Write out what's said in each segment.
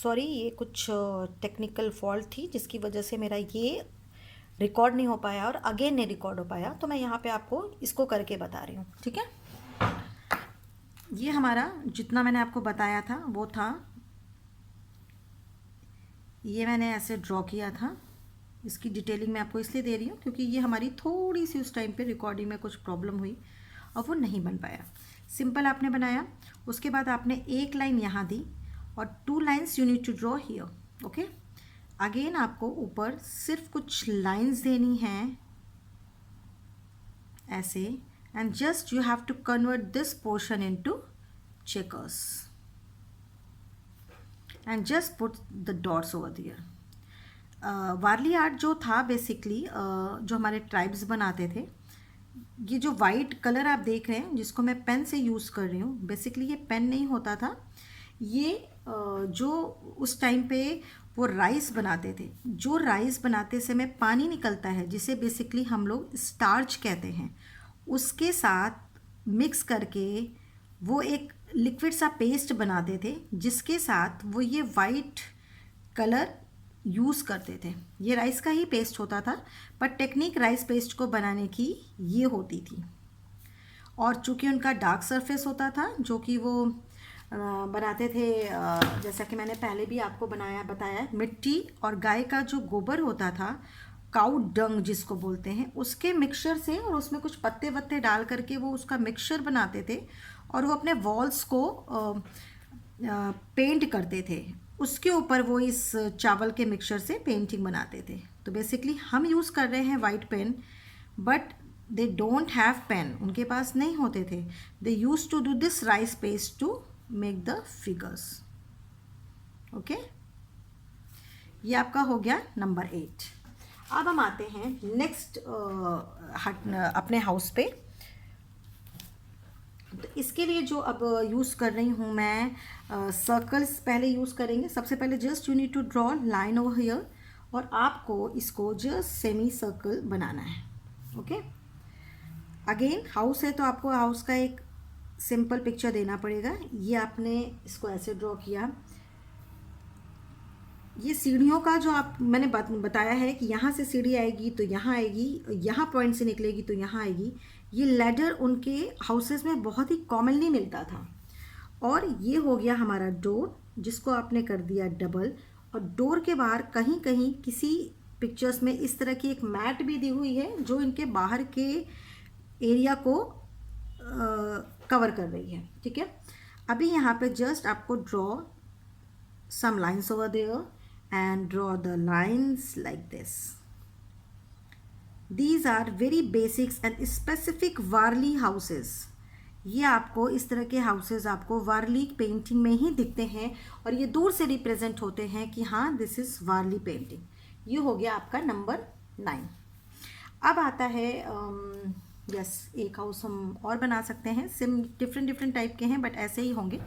Sorry, ये कुछ technical fault थी जिसकी वजह से मेरा ये रिकॉर्ड नहीं हो पाया और अगेन नहीं रिकॉर्ड हो पाया, तो मैं यहाँ पे आपको इसको करके बता रही हूँ, ठीक है। ये हमारा जितना मैंने आपको बताया था वो था, ये मैंने ऐसे ड्रॉ किया था। इसकी डिटेलिंग मैं आपको इसलिए दे रही हूँ क्योंकि ये हमारी थोड़ी सी उस टाइम पे रिकॉर्डिंग में कुछ प्रॉब्लम हुई और वो नहीं बन पाया। सिंपल आपने बनाया, उसके बाद आपने एक लाइन यहाँ दी और 2 lines you need to draw here, okay. Again आपको ऊपर सिर्फ कुछ लाइन्स देनी हैं ऐसे, and just you have to convert this portion into checkers and just put the dots over there. Warli art जो था बेसिकली जो हमारे ट्राइब्स बनाते थे, ये जो वाइट कलर आप देख रहे हैं जिसको मैं पेन से यूज़ कर रही हूँ, बेसिकली ये पेन नहीं होता था, ये जो उस टाइम पे वो राइस बनाते थे, जो राइस बनाते समय पानी निकलता है जिसे बेसिकली हम लोग स्टार्च कहते हैं, उसके साथ मिक्स करके वो एक लिक्विड सा पेस्ट बनाते थे जिसके साथ वो ये वाइट कलर यूज़ करते थे। ये राइस का ही पेस्ट होता था, पर टेक्निक राइस पेस्ट को बनाने की ये होती थी। और चूँकि उनका डार्क सरफेस होता था जो कि वो बनाते थे, जैसा कि मैंने पहले भी आपको बताया, मिट्टी और गाय का जो गोबर होता था, काउ डंग जिसको बोलते हैं, उसके मिक्सचर से और उसमें कुछ पत्ते वत्ते डाल करके वो उसका मिक्सचर बनाते थे और वो अपने वॉल्स को पेंट करते थे। उसके ऊपर वो इस चावल के मिक्सचर से पेंटिंग बनाते थे। तो बेसिकली हम यूज़ कर रहे हैं white pen, but they don't have pen, उनके पास नहीं होते थे। They use to do this rice paste to make the figures, okay. ये आपका हो गया नंबर 8। अब हम आते हैं नेक्स्ट अपने हाउस पे। तो इसके लिए जो अब यूज़ कर रही हूँ मैं, सर्कल्स पहले यूज़ करेंगे। सबसे पहले just you need to draw line over here और आपको इसको जस्ट सेमी सर्कल बनाना है, ओके। अगेन हाउस है तो आपको हाउस का एक सिंपल पिक्चर देना पड़ेगा। ये आपने इसको ऐसे ड्रॉ किया। ये सीढ़ियों का जो मैंने बताया है कि यहाँ से सीढ़ी आएगी तो यहाँ आएगी, यहाँ पॉइंट से निकलेगी तो यहाँ आएगी। ये लैडर उनके हाउसेस में बहुत ही कॉमनली मिलता था। और ये हो गया हमारा डोर, जिसको आपने कर दिया डबल, और डोर के बाहर कहीं कहीं किसी पिक्चर्स में इस तरह की एक मैट भी दी हुई है जो इनके बाहर के एरिया को कवर कर रही है, ठीक है। अभी यहाँ पे जस्ट आपको draw some lines over there and draw the lines like this. These are very basics and specific Varli houses. ये आपको इस तरह के हाउसेस आपको वारली पेंटिंग में ही दिखते हैं और ये दूर से रिप्रेजेंट होते हैं कि हाँ दिस इज़ वारली पेंटिंग। ये हो गया आपका नंबर 9। अब आता है यस, एक हाउस हम और बना सकते हैं, डिफरेंट टाइप के हैं बट ऐसे ही होंगे।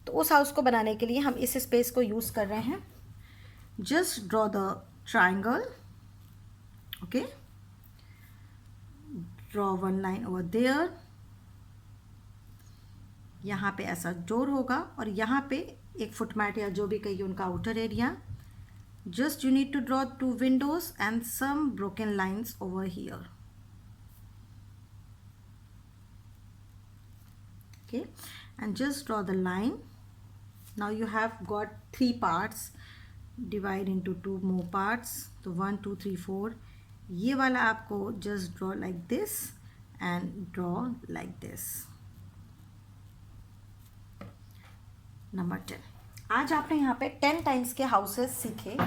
तो उस हाउस को बनाने के लिए हम इस स्पेस को यूज़ कर रहे हैं। Just draw the triangle, okay, draw 1 line over there. यहाँ पे ऐसा डोर होगा और यहाँ पे एक फुटमैट या जो भी कहिए उनका outer area. Just you need to draw 2 windows and some broken lines over here, okay, and just draw the line. Now you have got 3 parts, divide into 2 more parts, तो 1 2 3 4। ये वाला आपको just draw like this and draw like this। Number 10। आज आपने यहाँ पे 10 times के houses सीखे।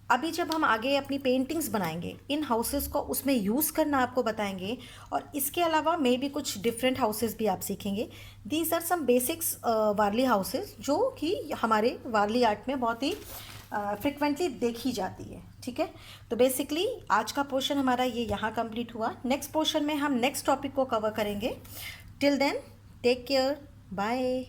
अभी जब हम आगे अपनी पेंटिंग्स बनाएंगे, इन हाउसेस को उसमें यूज़ करना आपको बताएंगे और इसके अलावा मे भी कुछ डिफरेंट हाउसेस भी आप सीखेंगे। These are some basics Warli houses जो कि हमारे वारली आर्ट में बहुत ही फ्रिक्वेंटली देखी जाती है, ठीक है। तो बेसिकली आज का पोर्शन हमारा ये यहाँ कंप्लीट हुआ। नेक्स्ट पोर्शन में हम नेक्स्ट टॉपिक को कवर करेंगे। Till then take care, bye.